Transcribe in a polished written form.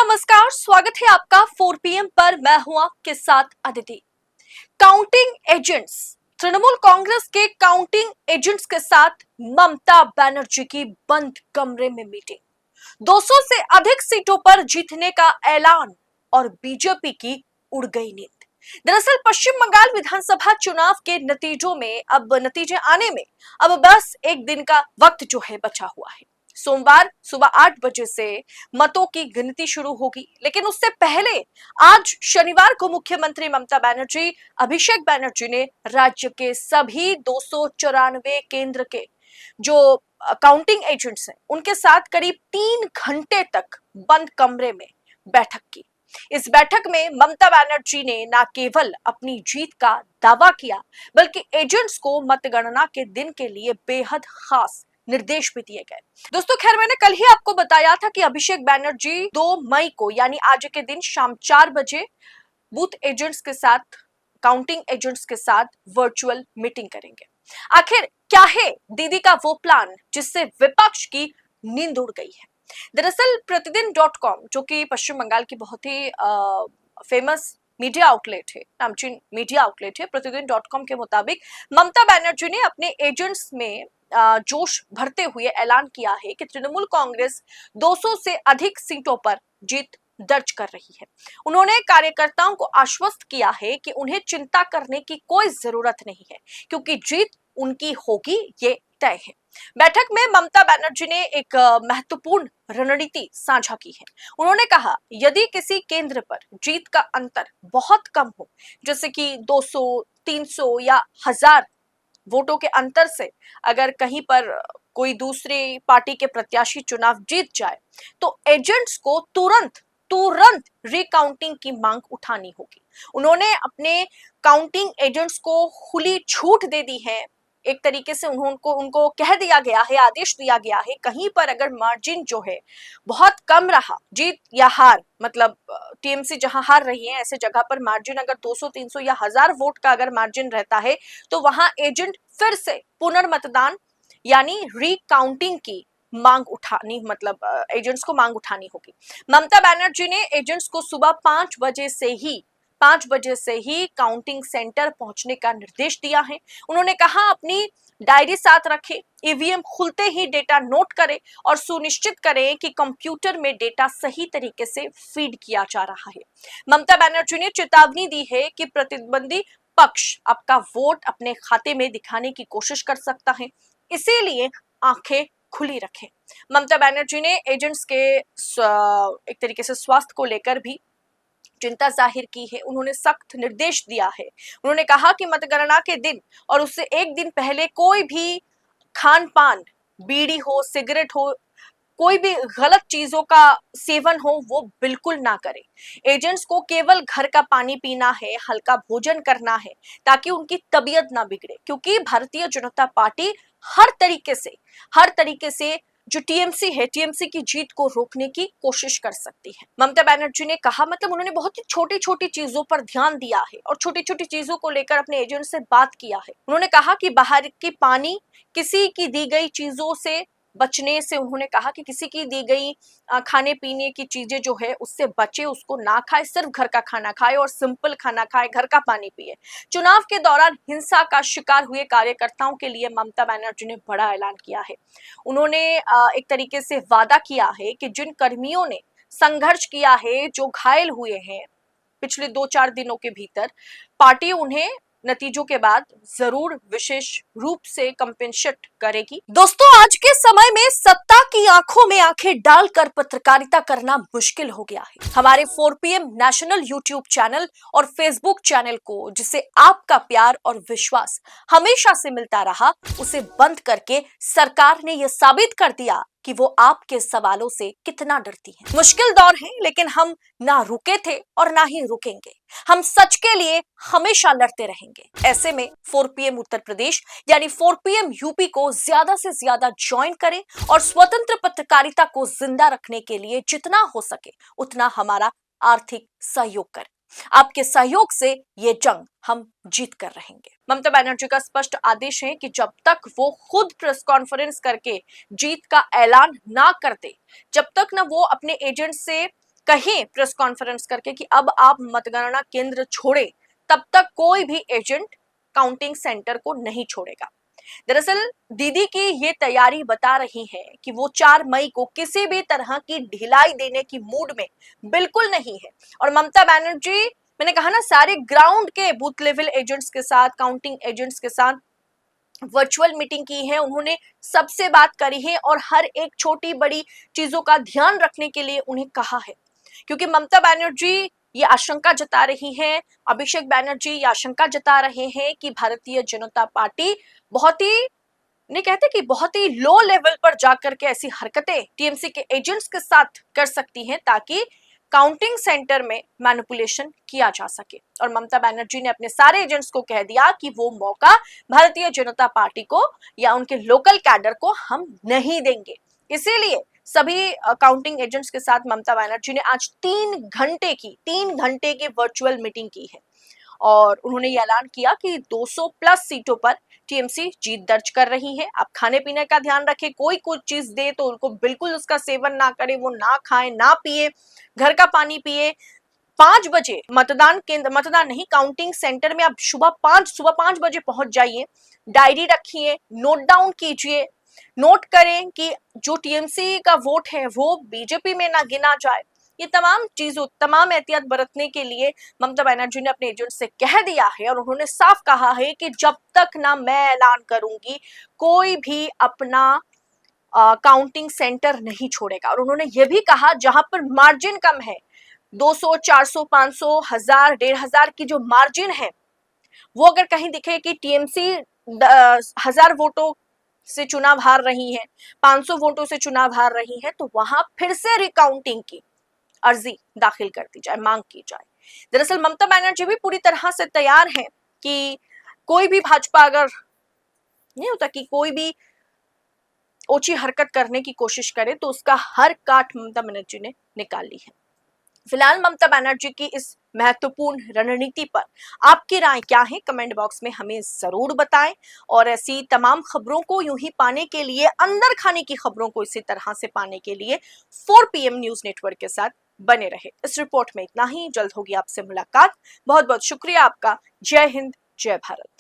नमस्कार, स्वागत है आपका 4 पीएम पर। मैं हूं आपके साथ अदिति। काउंटिंग एजेंट्स, तृणमूल कांग्रेस के काउंटिंग एजेंट्स के साथ ममता बनर्जी की बंद कमरे में मीटिंग। 200 से अधिक सीटों पर जीतने का ऐलान और बीजेपी की उड़ गई नींद। दरअसल पश्चिम बंगाल विधानसभा चुनाव के नतीजे आने में अब बस एक दिन का वक्त जो है बचा हुआ है। सोमवार सुबह 8 बजे से मतों की गिनती शुरू होगी, लेकिन उससे पहले आज शनिवार को मुख्यमंत्री ममता बनर्जी, अभिषेक बनर्जी ने राज्य के सभी 294 केंद्र के जो काउंटिंग एजेंट्स हैं उनके साथ करीब 3 घंटे तक बंद कमरे में बैठक की। इस बैठक में ममता बनर्जी ने न केवल अपनी जीत का दावा किया, बल्कि एजेंट्स को मतगणना के दिन के लिए बेहद खास निर्देश भी दिए गए। दोस्तों, खैर मैंने कल ही आपको बताया था कि अभिषेक बनर्जी 2 मई को यानी आज के दिन शाम 4 बजे बूथ एजेंट्स के साथ, काउंटिंग एजेंट्स के साथ वर्चुअल मीटिंग करेंगे। आखिर क्या है दीदी का वो प्लान जिससे विपक्ष की नींद उड़ गई है? दरअसल प्रतिदिन.com, जो कि पश्चिम बंगाल की बहुत ही फेमस मीडिया आउटलेट है, नामचीन मीडिया आउटलेट है, प्रतिदिन.com के मुताबिक ममता बनर्जी ने अपने एजेंट्स में जोश भरते हुए ऐलान किया है कि तृणमूल कांग्रेस 200 से अधिक सीटों पर जीत दर्ज कर रही है। उन्होंने कार्यकर्ताओं को आश्वस्त किया है कि उन्हें चिंता करने की कोई जरूरत नहीं है, क्योंकि जीत उनकी होगी, ये तय है। बैठक में ममता बनर्जी ने एक महत्वपूर्ण रणनीति साझा की है। उन्होंने कहा, यदि किसी केंद्र पर जीत का अंतर बहुत कम हो, जैसे कि 200, 300 या 1000 वोटों के अंतर से अगर कहीं पर कोई दूसरी पार्टी के प्रत्याशी चुनाव जीत जाए, तो एजेंट्स को तुरंत रिकाउंटिंग की मांग उठानी होगी। उन्होंने अपने काउंटिंग एजेंट्स को खुली छूट दे दी है। एक तरीके से उनको कह दिया गया है, आदेश दिया गया है, कहीं पर अगर मार्जिन जो है बहुत कम रहा, जीत या हार, मतलब टीएमसी जहां हार रही है ऐसे जगह पर मार्जिन अगर 200, 300 या 1000 वोट का अगर मार्जिन रहता है, तो वहां एजेंट फिर से पुनर्मतदान यानी रिकाउंटिंग की मांग उठानी, मतलब एजेंट्स को मांग उठानी होगी। ममता बनर्जी ने एजेंट्स को सुबह 5 बजे से ही काउंटिंग सेंटर पहुंचने का निर्देश दिया है। उन्होंने कहा, अपनी डायरी साथ रखें, ईवीएम खुलते ही डेटा नोट करें और सुनिश्चित करें कि कंप्यूटर में डेटा सही तरीके से फीड किया जा रहा है। ममता बनर्जी ने चेतावनी दी है कि प्रतिद्वंदी पक्ष आपका वोट अपने खाते में दिखाने की कोशिश कर सकता है, इसीलिए आंखें खुली रखें। ममता बनर्जी ने एजेंट्स के एक तरीके से स्वास्थ्य को लेकर भी चिंता जाहिर की है। उन्होंने सख्त निर्देश दिया है। उन्होंने कहा कि मतगणना के दिन और उससे एक दिन पहले कोई भी खान पान, बीड़ी हो, सिगरेट हो, कोई भी गलत चीजों का सेवन हो, वो बिल्कुल ना करें। एजेंट्स को केवल घर का पानी पीना है, हल्का भोजन करना है, ताकि उनकी तबीयत ना बिगड़े, क्योंकि भारतीय जनता पार्टी हर तरीके से जो टीएमसी है, टीएमसी की जीत को रोकने की कोशिश कर सकती है। ममता बनर्जी ने कहा, मतलब उन्होंने बहुत ही छोटी छोटी चीजों पर ध्यान दिया है और छोटी छोटी चीजों को लेकर अपने एजेंट से बात किया है। उन्होंने कहा कि बाहर की पानी, किसी की दी गई चीजों से बचने से, उन्होंने कहा कि किसी की दी गई खाने पीने की चीजें जो है उससे बचे, उसको ना खाए, सिर्फ घर का खाना खाए और सिंपल खाना खाए, घर का पानी पिए। चुनाव के दौरान हिंसा का शिकार हुए कार्यकर्ताओं के लिए ममता बनर्जी ने बड़ा ऐलान किया है। उन्होंने एक तरीके से वादा किया है कि जिन कर्मियों ने संघर्ष किया है, जो घायल हुए हैं पिछले 2-4 दिनों के भीतर, पार्टी उन्हें नतीजों के बाद जरूर विशेष रूप से कंपेंसेट करेगी। दोस्तों, आज के समय में सत्ता की आंखों में आंखें डालकर पत्रकारिता करना मुश्किल हो गया है। हमारे 4 पीएम नेशनल यूट्यूब चैनल और फेसबुक चैनल को, जिसे आपका प्यार और विश्वास हमेशा से मिलता रहा, उसे बंद करके सरकार ने यह साबित कर दिया कि वो आपके सवालों से कितना डरती है। मुश्किल दौर है, लेकिन हम ना रुके थे और ना ही रुकेंगे। हम सच के लिए हमेशा लड़ते रहेंगे। ऐसे में 4 पीएम उत्तर प्रदेश यानी 4 पीएम यूपी को ज्यादा से ज्यादा ज्वाइन करें और स्वतंत्र पत्रकारिता को जिंदा रखने के लिए जितना हो सके उतना हमारा आर्थिक सहयोग करें। आपके सहयोग से ये जंग हम जीत कर रहेंगे। ममता बनर्जी का स्पष्ट आदेश है कि जब तक वो खुद प्रेस कॉन्फ्रेंस करके जीत का ऐलान ना करते, जब तक ना वो अपने एजेंट से कहें प्रेस कॉन्फ्रेंस करके कि अब आप मतगणना केंद्र छोड़े, तब तक कोई भी एजेंट काउंटिंग सेंटर को नहीं छोड़ेगा। दरअसल दीदी की ये तैयारी बता रही है कि वो 4 मई को किसी भी तरह की ढिलाई देने की मूड में बिल्कुल नहीं है। और ममता बनर्जी, मैंने कहा ना, सारे ग्राउंड के बूथ लेवल एजेंट्स के साथ, काउंटिंग एजेंट्स के साथ वर्चुअल मीटिंग की है। उन्होंने सबसे बात करी है और हर एक छोटी बड़ी चीजों का ध्यान रखने के लिए उन्हें कहा है, क्योंकि ममता बनर्जी ये आशंका जता रही हैं, अभिषेक बनर्जी ये आशंका जता रहे हैं कि भारतीय जनता पार्टी बहुत ही, नहीं कहते कि बहुत ही लो लेवल पर जाकर के ऐसी हरकतें टीएमसी के एजेंट्स के साथ कर सकती हैं ताकि काउंटिंग सेंटर में मैनिपुलेशन किया जा सके। और ममता बनर्जी ने अपने सारे एजेंट्स को कह दिया कि वो मौका भारतीय जनता पार्टी को या उनके लोकल कैडर को हम नहीं देंगे। इसीलिए सभी काउंटिंग एजेंट्स के साथ ममता बनर्जी ने आज 3 घंटे की वर्चुअल मीटिंग की है और उन्होंने ये ऐलान किया कि 200 प्लस सीटों पर टीएमसी जीत दर्ज कर रही है। आप खाने पीने का ध्यान रखें, कोई कुछ चीज दे तो उनको बिल्कुल उसका सेवन ना करें, वो ना खाएं ना पिए, घर का पानी पिए। 5 बजे मतदान केंद्र, मतदान नहीं, काउंटिंग सेंटर में आप सुबह 5 बजे पहुंच जाइए। डायरी रखिए, नोट डाउन कीजिए, नोट करें कि जो टीएमसी का वोट है वो बीजेपी में ना गिना जाए। ये तमाम चीजों, तमाम एहतियात बरतने के लिए ममता बनर्जी ने अपने एजेंट से कह दिया है और उन्होंने साफ कहा है कि जब तक ना मैं ऐलान करूंगी कोई भी अपना काउंटिंग सेंटर नहीं छोड़ेगा। और उन्होंने ये भी कहा जहां पर मार्जिन कम है, 200, 400, 500, 1000, 1500 की जो मार्जिन है, वो अगर कहीं दिखे कि टीएमसी 1000 वोटों से चुनाव हार रही है, 500 वोटों से चुनाव हार रही है, तो वहां फिर से रिकाउंटिंग की अर्जी दाखिल कर दी जाए, मांग की जाए। दरअसल ममता बनर्जी भी पूरी तरह से तैयार है कि कोई भी भाजपा, अगर नहीं होता कि कोई भी ओछी हरकत करने की कोशिश करे तो उसका हर काट ममता बनर्जी ने निकाल ली है। फिलहाल ममता बनर्जी की इस महत्वपूर्ण रणनीति पर आपकी राय क्या है, कमेंट बॉक्स में हमें जरूर बताएं। और ऐसी तमाम खबरों को यूं ही पाने के लिए, अंदर खाने की खबरों को इसी तरह से पाने के लिए 4 PM न्यूज नेटवर्क के साथ बने रहे। इस रिपोर्ट में इतना ही, जल्द होगी आपसे मुलाकात। बहुत बहुत शुक्रिया आपका। जय हिंद, जय भारत।